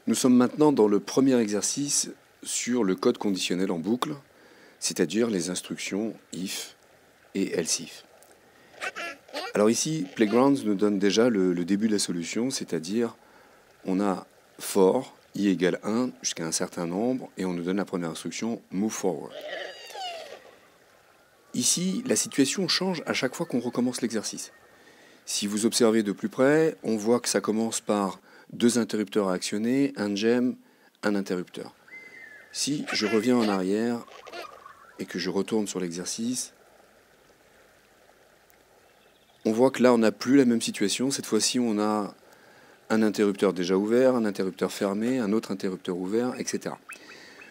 Nous sommes maintenant dans le premier exercice sur le code conditionnel en boucle, c'est-à-dire les instructions if et else if. Alors ici, Playgrounds nous donne déjà le début de la solution, c'est-à-dire on a for i égale 1 jusqu'à un certain nombre et on nous donne la première instruction move forward. Ici, la situation change à chaque fois qu'on recommence l'exercice. Si vous observez de plus près, on voit que ça commence par deux interrupteurs à actionner, un gem, un interrupteur. Si je reviens en arrière et que je retourne sur l'exercice, on voit que là, on n'a plus la même situation. Cette fois-ci, on a un interrupteur déjà ouvert, un interrupteur fermé, un autre interrupteur ouvert, etc.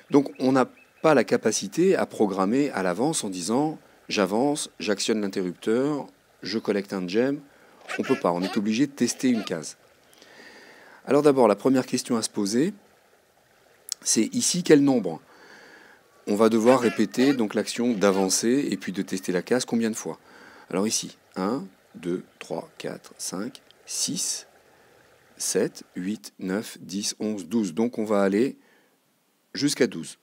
Donc, on n'a pas la capacité à programmer à l'avance en disant « j'avance, j'actionne l'interrupteur, je collecte un gem ». On ne peut pas, on est obligé de tester une case. Alors d'abord, la première question à se poser, c'est ici quel nombre? On va devoir répéter donc l'action d'avancer et puis de tester la case combien de fois? Alors ici, 1, 2, 3, 4, 5, 6, 7, 8, 9, 10, 11, 12. Donc on va aller jusqu'à 12.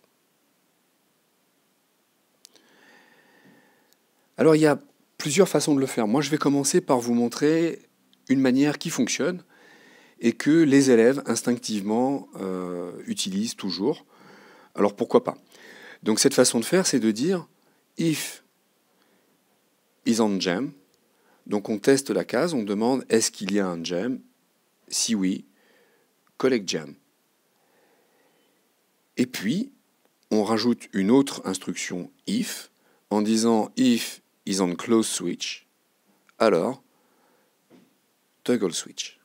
Alors il y a plusieurs façons de le faire. Moi je vais commencer par vous montrer une manière qui fonctionne et que les élèves instinctivement utilisent toujours. Alors pourquoi pas? Donc cette façon de faire, c'est de dire if is on gem. Donc on teste la case, on demande est-ce qu'il y a un gem? Si oui, collect gem. Et puis on rajoute une autre instruction if en disant if is on close switch, alors toggle switch.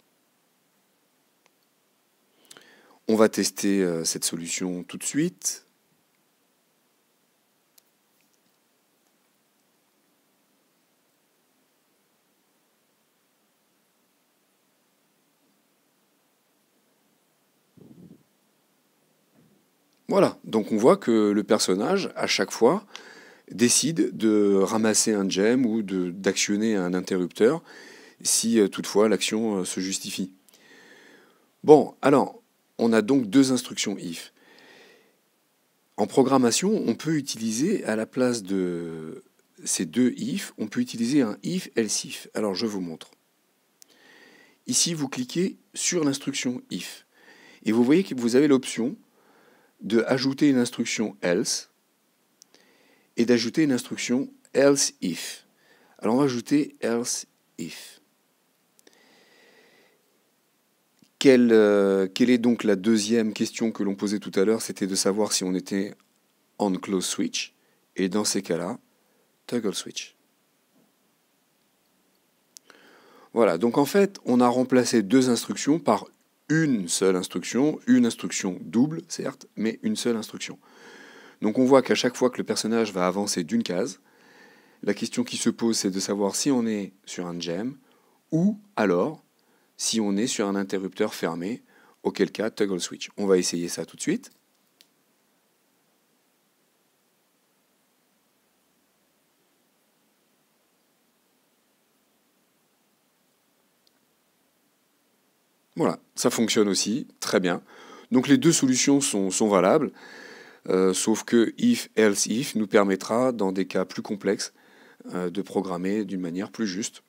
On va tester cette solution tout de suite. Voilà, donc on voit que le personnage, à chaque fois, décide de ramasser un gem ou d'actionner un interrupteur si toutefois l'action se justifie. Bon, alors, on a donc deux instructions if. En programmation, on peut utiliser, à la place de ces deux if, on peut utiliser un if else if. Alors, je vous montre. Ici, vous cliquez sur l'instruction if. Et vous voyez que vous avez l'option de ajouter une instruction else et d'ajouter une instruction else if. Alors, on va ajouter else if. Quelle est donc la deuxième question que l'on posait tout à l'heure? C'était de savoir si on était on close switch. Et dans ces cas-là, toggle switch. Voilà, donc en fait, on a remplacé deux instructions par une seule instruction double, certes, mais une seule instruction. Donc on voit qu'à chaque fois que le personnage va avancer d'une case, la question qui se pose, c'est de savoir si on est sur un gem ou alors si on est sur un interrupteur fermé, auquel cas toggle switch. On va essayer ça tout de suite. Voilà, ça fonctionne aussi, très bien. Donc les deux solutions sont valables, sauf que if, else, if nous permettra, dans des cas plus complexes, de programmer d'une manière plus juste.